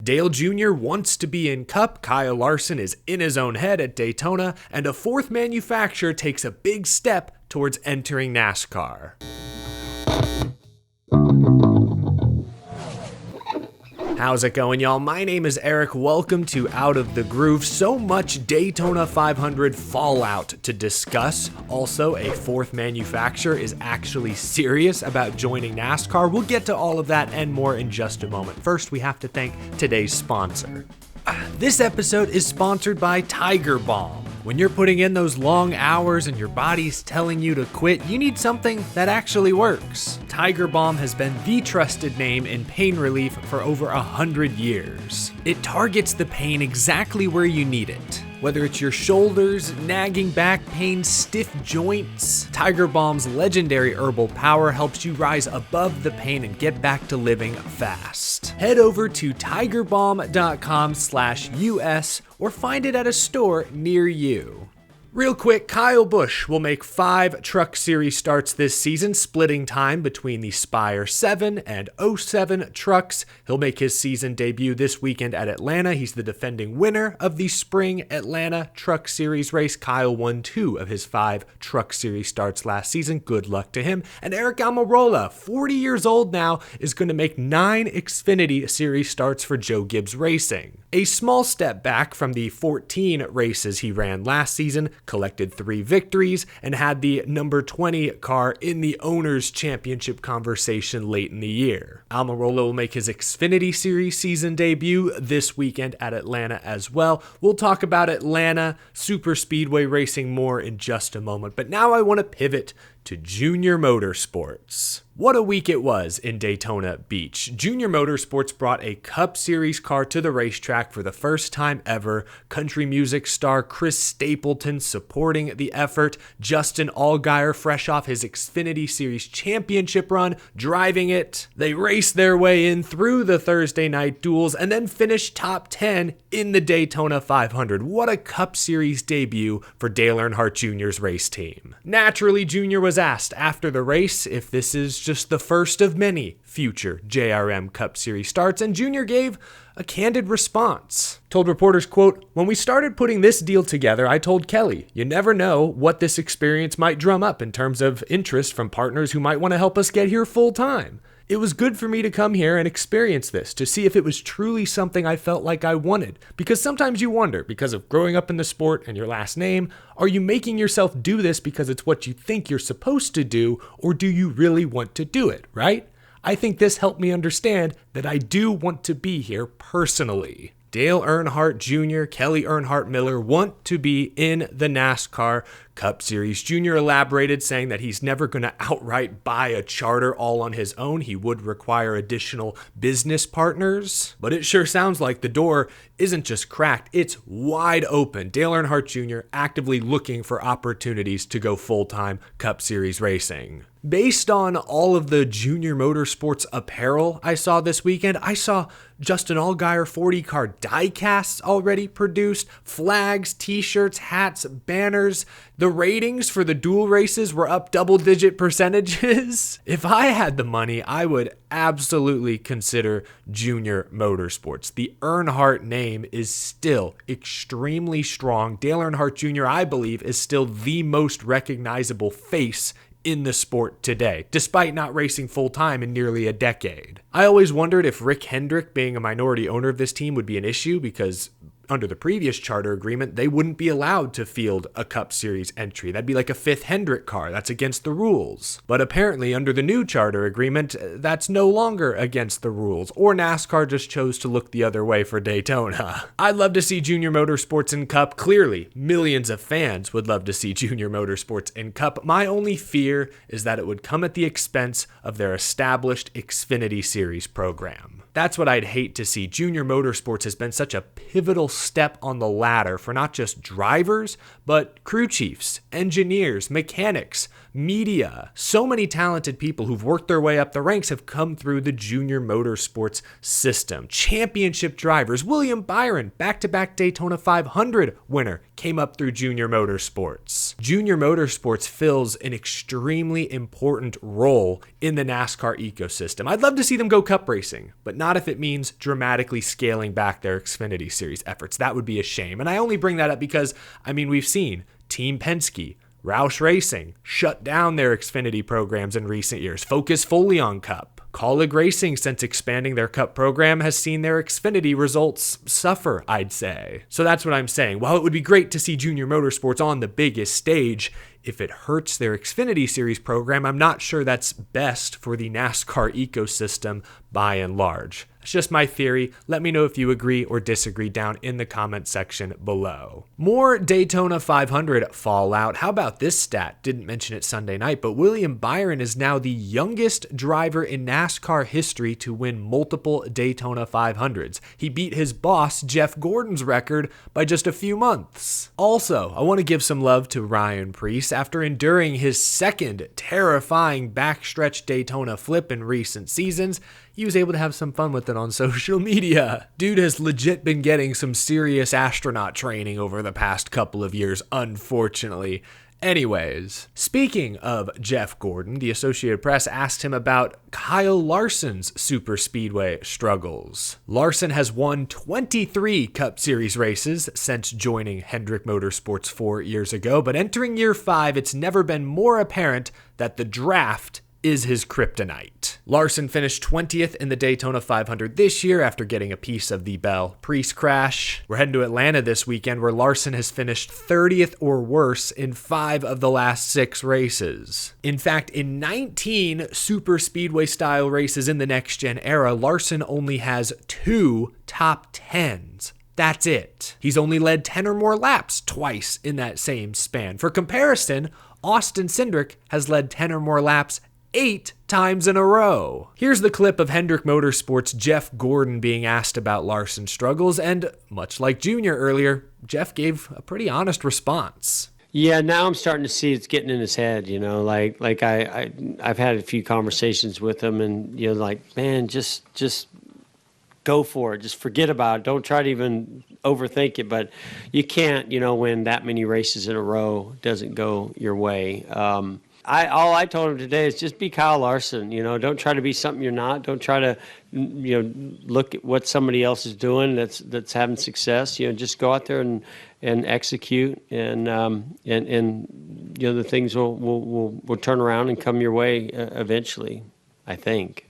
Dale Jr. wants to be in Cup, Kyle Larson is in his own head at Daytona, and a fourth manufacturer takes a big step towards entering NASCAR. How's it going, y'all? My name is Aric. Welcome to Out of the Groove. So much Daytona 500 fallout to discuss. Also, a fourth manufacturer is actually serious about joining NASCAR. We'll get to all of that and more in just a moment. First, we have to thank today's sponsor. This episode is sponsored by Balm. When you're putting in those long hours and your body's telling you to quit, you need something that actually works. Balm has been the trusted name in pain relief for over 100 years. It targets the pain exactly where you need it. Whether it's your shoulders, nagging back pain, stiff joints, Balm's legendary herbal power helps you rise above the pain and get back to living fast. Head over to tigerbalm.com/US or find it at a store near you. Real quick, Kyle Busch will make 5 Truck Series starts this season, splitting time between the Spire 7 and 07 trucks. He'll make his season debut this weekend at Atlanta. He's the defending winner of the Spring Atlanta Truck Series race. Kyle won 2 of his 5 Truck Series starts last season. Good luck to him. And Aric Almirola, 40 years old now, is going to make 9 Xfinity Series starts for Joe Gibbs Racing. A small step back from the 14 races he ran last season, collected 3 victories, and had the number 20 car in the Owners' Championship conversation late in the year. Almirola will make his Xfinity Series season debut this weekend at Atlanta as well. We'll talk about Atlanta superspeedway racing more in just a moment, but now I want to pivot to Junior Motorsports. What a week it was in Daytona Beach. Junior Motorsports brought a Cup Series car to the racetrack for the first time ever. Country music star Chris Stapleton supporting the effort. Justin Allgaier, fresh off his Xfinity Series championship run, driving it. They raced their way in through the Thursday night duels and then finished top 10 in the Daytona 500. What a Cup Series debut for Dale Earnhardt Jr.'s race team. Naturally, Jr. was asked after the race if this is just the first of many future JRM Cup Series starts, and Jr. gave a candid response. Told reporters, quote, "When we started putting this deal together, I told Kelly, you never know what this experience might drum up in terms of interest from partners who might want to help us get here full time. It was good for me to come here and experience this, to see if it was truly something I felt like I wanted. Because sometimes you wonder, because of growing up in the sport and your last name, are you making yourself do this because it's what you think you're supposed to do, or do you really want to do it, right? I think this helped me understand that I do want to be here personally." Dale Earnhardt Jr., Kelly Earnhardt Miller want to be in the NASCAR Cup Series. Jr. elaborated, saying that he's never going to outright buy a charter all on his own. He would require additional business partners, but it sure sounds like the door isn't just cracked, it's wide open. Dale Earnhardt Jr. actively looking for opportunities to go full-time Cup Series racing. Based on all of the Junior Motorsports apparel I saw this weekend, I saw Justin Allgaier 40 car die-casts already produced, flags, t-shirts, hats, banners. The ratings for the dual races were up double-digit percentages. If I had the money, I would absolutely consider Junior Motorsports. The Earnhardt name is still extremely strong. Dale Earnhardt Jr., I believe, is still the most recognizable face in the sport today, despite not racing full-time in nearly a decade. I always wondered if Rick Hendrick being a minority owner of this team would be an issue, because under the previous charter agreement, they wouldn't be allowed to field a Cup Series entry. That'd be like a 5th Hendrick car. That's against the rules. But apparently, under the new charter agreement, that's no longer against the rules. Or NASCAR just chose to look the other way for Daytona. I'd love to see Junior Motorsports in Cup. Clearly, millions of fans would love to see Junior Motorsports in Cup. My only fear is that it would come at the expense of their established Xfinity Series program. That's what I'd hate to see. Junior Motorsports has been such a pivotal step on the ladder for not just drivers, but crew chiefs, engineers, mechanics, media. So many talented people who've worked their way up the ranks have come through the Junior Motorsports system. Championship drivers, William Byron, back-to-back Daytona 500 winner, came up through Junior Motorsports. Junior Motorsports fills an extremely important role in the NASCAR ecosystem. I'd love to see them go cup racing, but not if it means dramatically scaling back their Xfinity Series efforts. That would be a shame. And I only bring that up because, we've seen Team Penske, Roush Racing shut down their Xfinity programs in recent years, focus fully on Cup. Colleague Racing, since expanding their Cup program, has seen their Xfinity results suffer, I'd say. So that's what I'm saying. While it would be great to see Junior Motorsports on the biggest stage, if it hurts their Xfinity Series program, I'm not sure that's best for the NASCAR ecosystem by and large. It's just my theory. Let me know if you agree or disagree down in the comment section below. More Daytona 500 fallout. How about this stat? Didn't mention it Sunday night, but William Byron is now the youngest driver in NASCAR history to win multiple Daytona 500s. He beat his boss, Jeff Gordon's record by just a few months. Also, I want to give some love to Ryan Preece. After enduring his second terrifying backstretch Daytona flip in recent seasons, he was able to have some fun with it on social media. Dude has legit been getting some serious astronaut training over the past couple of years, unfortunately. Anyways, speaking of Jeff Gordon, the Associated Press asked him about Kyle Larson's superspeedway struggles. Larson has won 23 Cup Series races since joining Hendrick Motorsports 4 years ago, but entering year 5, it's never been more apparent that the draft is his kryptonite. Larson finished 20th in the Daytona 500 this year after getting a piece of the Bell Preece crash. We're heading to Atlanta this weekend, where Larson has finished 30th or worse in 5 of the last 6 races. In fact, in 19 super speedway style races in the next gen era, Larson only has 2 top 10s. That's it. He's only led 10 or more laps twice in that same span. For comparison, Austin Cindric has led 10 or more laps 8 times in a row. Here's the clip of Hendrick Motorsports' Jeff Gordon being asked about Larson's struggles, and much like Junior earlier, Jeff gave a pretty honest response. Yeah, now I'm starting to see it's getting in his head, I've had a few conversations with him, and man, just go for it. Just forget about it. Don't try to even overthink it, but you can't, when that many races in a row doesn't go your way. All I told him today is just be Kyle Larson. Don't try to be something you're not. Don't try to, look at what somebody else is doing that's having success. Just go out there and execute, and the things will turn around and come your way eventually, I think.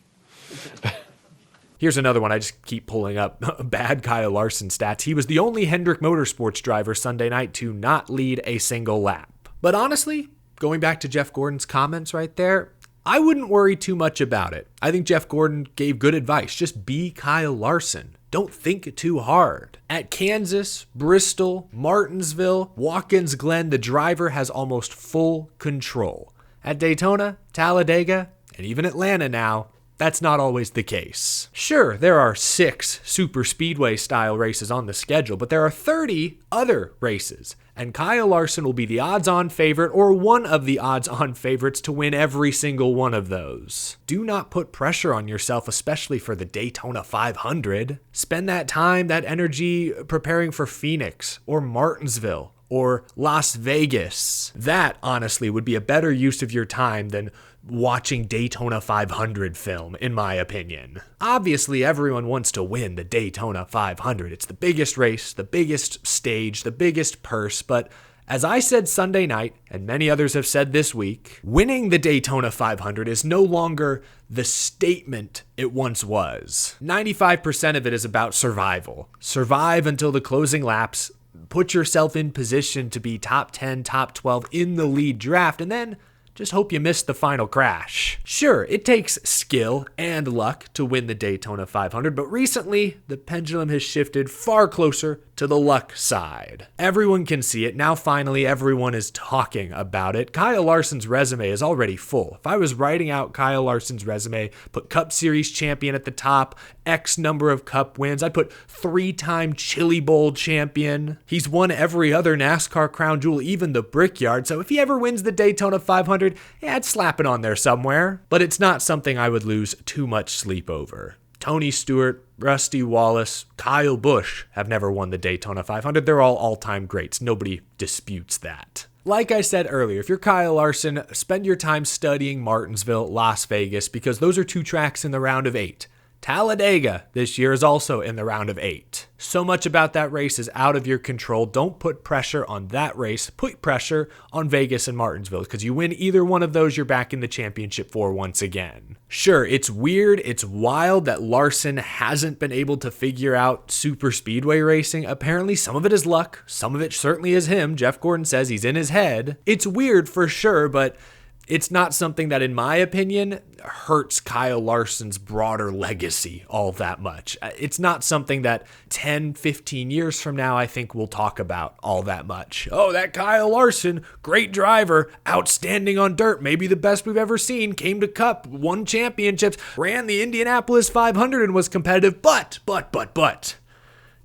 Here's another one. I just keep pulling up bad Kyle Larson stats. He was the only Hendrick Motorsports driver Sunday night to not lead a single lap. But honestly, going back to Jeff Gordon's comments right there, I wouldn't worry too much about it. I think Jeff Gordon gave good advice. Just be Kyle Larson. Don't think too hard. At Kansas, Bristol, Martinsville, Watkins Glen, the driver has almost full control. At Daytona, Talladega, and even Atlanta now, that's not always the case. Sure, there are 6 super speedway style races on the schedule, but there are 30 other races, and Kyle Larson will be the odds-on favorite or one of the odds-on favorites to win every single one of those. Do not put pressure on yourself, especially for the Daytona 500. Spend that time, that energy preparing for Phoenix or Martinsville or Las Vegas. That, honestly, would be a better use of your time than watching Daytona 500 film, in my opinion. Obviously, everyone wants to win the Daytona 500. It's the biggest race, the biggest stage, the biggest purse, but as I said Sunday night, and many others have said this week, winning the Daytona 500 is no longer the statement it once was. 95% of it is about survival. Survive until the closing laps, put yourself in position to be top 10, top 12 in the lead draft, and then just hope you missed the final crash. Sure, it takes skill and luck to win the Daytona 500, but recently, the pendulum has shifted far closer to the luck side. Everyone can see it. Now finally, everyone is talking about it. Kyle Larson's resume is already full. If I was writing out Kyle Larson's resume, put Cup Series champion at the top, X number of Cup wins, I'd put 3-time Chili Bowl champion. He's won every other NASCAR crown jewel, even the Brickyard, so if he ever wins the Daytona 500, yeah, I'd slap it on there somewhere. But it's not something I would lose too much sleep over. Tony Stewart, Rusty Wallace, Kyle Busch have never won the Daytona 500. They're all all-time greats. Nobody disputes that. Like I said earlier, if you're Kyle Larson, spend your time studying Martinsville, Las Vegas, because those are 2 tracks in the round of 8. Talladega this year is also in the round of 8. So much about that race is out of your control. Don't put pressure on that race. Put pressure on Vegas and Martinsville, because you win either one of those, you're back in the championship for once again. Sure, it's weird, it's wild that Larson hasn't been able to figure out super speedway racing. Apparently some of it is luck, some of it certainly is him. Jeff Gordon says he's in his head. It's weird for sure, but it's not something that, in my opinion, hurts Kyle Larson's broader legacy all that much. It's not something that 10, 15 years from now I think we'll talk about all that much. Oh, that Kyle Larson, great driver, outstanding on dirt, maybe the best we've ever seen, came to Cup, won championships, ran the Indianapolis 500 and was competitive, but. Did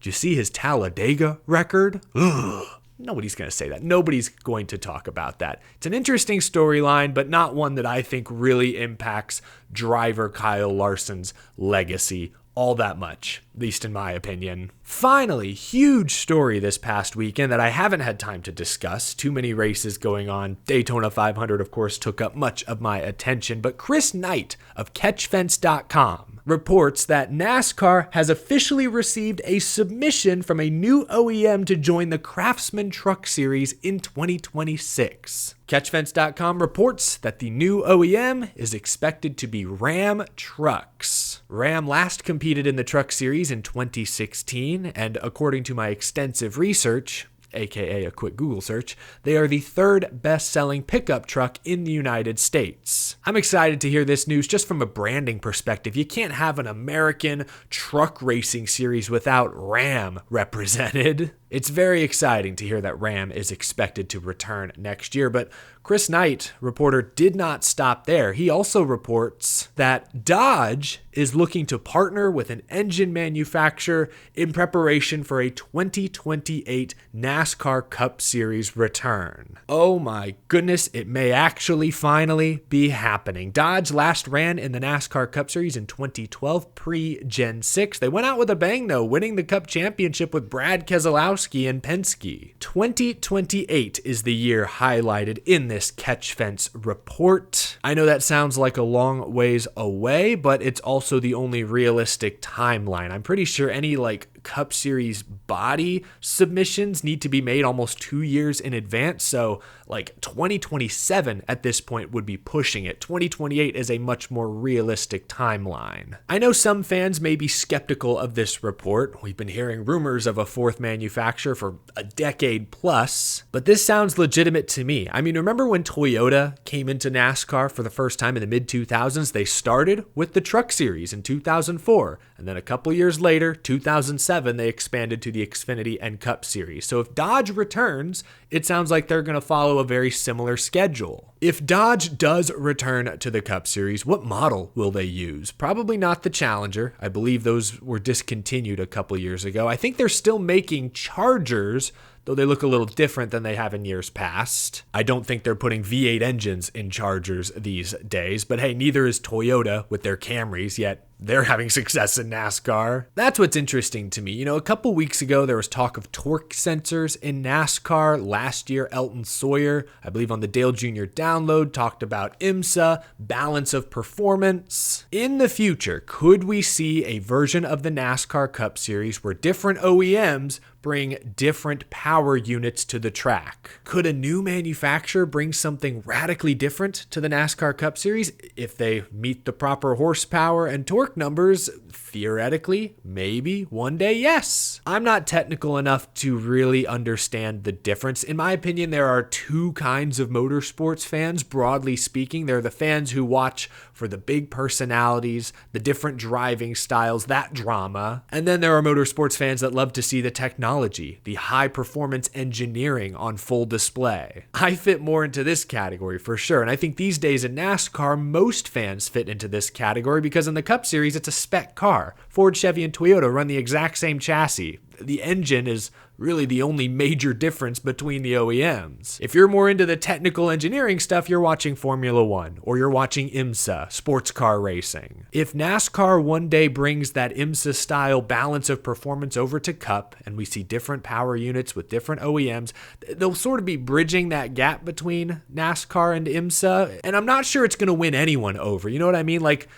you see his Talladega record? Ugh. Nobody's going to say that. Nobody's going to talk about that. It's an interesting storyline, but not one that I think really impacts driver Kyle Larson's legacy all that much, at least in my opinion. Finally, huge story this past weekend that I haven't had time to discuss. Too many races going on. Daytona 500, of course, took up much of my attention, but Chris Knight of CatchFence.com reports that NASCAR has officially received a submission from a new OEM to join the Craftsman Truck Series in 2026. CatchFence.com reports that the new OEM is expected to be Ram Trucks. Ram last competed in the Truck Series in 2016, and according to my extensive research, aka a quick Google search, they are the 3rd best-selling pickup truck in the United States. I'm excited to hear this news just from a branding perspective. You can't have an American truck racing series without Ram represented. It's very exciting to hear that Ram is expected to return next year, but Chris Knight, reporter, did not stop there. He also reports that Dodge is looking to partner with an engine manufacturer in preparation for a 2028 NASCAR Cup Series return. Oh my goodness, it may actually finally be happening. Dodge last ran in the NASCAR Cup Series in 2012, pre-Gen 6. They went out with a bang though, winning the Cup Championship with Brad Keselowski and Penske. 2028 is the year highlighted in this Catch Fence report. I know that sounds like a long ways away, but it's also the only realistic timeline. I'm pretty sure any Cup Series body submissions need to be made almost 2 years in advance, so 2027 at this point would be pushing it. 2028 is a much more realistic timeline. I know some fans may be skeptical of this report. We've been hearing rumors of a 4th manufacturer for a decade plus, but this sounds legitimate to me. I mean, remember when Toyota came into NASCAR for the first time in the mid-2000s? They started with the Truck Series in 2004, and then a couple years later, 2007, they expanded to the Xfinity and Cup Series. So if Dodge returns, it sounds like they're going to follow a very similar schedule. If Dodge does return to the Cup Series, what model will they use? Probably not the Challenger. I believe those were discontinued a couple years ago. I think they're still making Chargers, though they look a little different than they have in years past. I don't think they're putting V8 engines in Chargers these days, but hey, neither is Toyota with their Camrys, yet they're having success in NASCAR. That's what's interesting to me. You know, a couple weeks ago, there was talk of torque sensors in NASCAR. Last year, Elton Sawyer, I believe on the Dale Jr. Download, talked about IMSA, balance of performance. In the future, could we see a version of the NASCAR Cup Series where different OEMs bring different power units to the track? Could a new manufacturer bring something radically different to the NASCAR Cup Series if they meet the proper horsepower and torque numbers? Theoretically, maybe one day, yes. I'm not technical enough to really understand the difference. In my opinion, there are 2 kinds of motorsports fans, broadly speaking. There are the fans who watch for the big personalities, the different driving styles, that drama. And then there are motorsports fans that love to see the technology, the high performance engineering on full display. I fit more into this category for sure. And I think these days in NASCAR, most fans fit into this category because in the Cup Series, it's a spec car. Ford, Chevy, and Toyota run the exact same chassis. the engine is really the only major difference between the OEMs. If you're more into the technical engineering stuff, you're watching Formula One or you're watching IMSA, sports car racing. If NASCAR one day brings that IMSA style balance of performance over to Cup and we see different power units with different OEMs, they'll sort of be bridging that gap between NASCAR and IMSA. And I'm not sure it's going to win anyone over. You know what I mean? Like,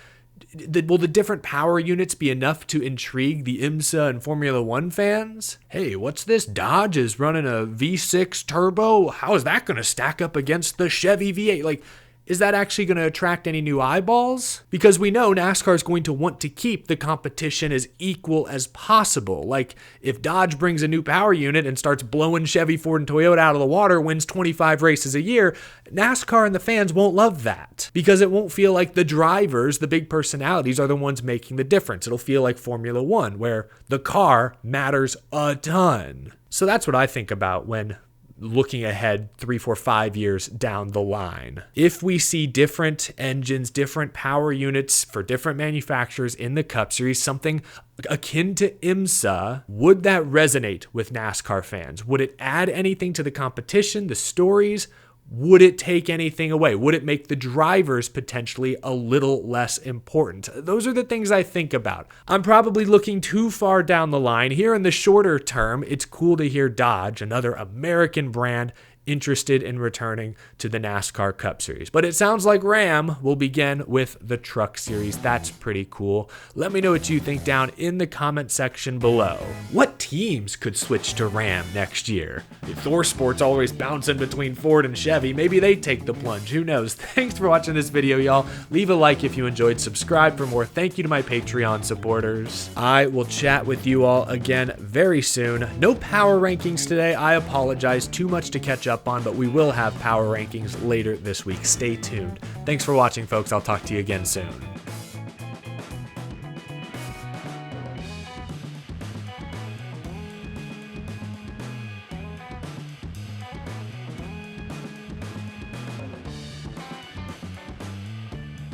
will the different power units be enough to intrigue the IMSA and Formula One fans? Hey, what's this? Dodge is running a V6 turbo. How is that going to stack up against the Chevy V8? Like, is that actually going to attract any new eyeballs? Because we know NASCAR is going to want to keep the competition as equal as possible. Like, if Dodge brings a new power unit and starts blowing Chevy, Ford, and Toyota out of the water, wins 25 races a year, NASCAR and the fans won't love that because it won't feel like the drivers, the big personalities, are the ones making the difference. It'll feel like Formula One, where the car matters a ton. So that's what I think about when looking ahead 3, 4, 5 years down the line. If we see different engines, different power units for different manufacturers in the Cup Series, something akin to IMSA, would that resonate with NASCAR fans? Would it add anything to the competition, the stories? Would it take anything away? Would it make the drivers potentially a little less important? Those are the things I think about. I'm probably looking too far down the line. Here in the shorter term, it's cool to hear Dodge, another American brand, interested in returning to the NASCAR Cup Series. But it sounds like Ram will begin with the Truck Series. That's pretty cool. Let me know what you think down in the comment section below. What teams could switch to Ram next year? If Thor Sport's always bouncing between Ford and Chevy, maybe they take the plunge. Who knows? Thanks for watching this video, y'all. Leave a like if you enjoyed. Subscribe for more. Thank you to my Patreon supporters. I will chat with you all again very soon. No power rankings today. I apologize. Too much to catch up on, but we will have power rankings later this week. Stay tuned. Thanks for watching, folks. I'll talk to you again soon.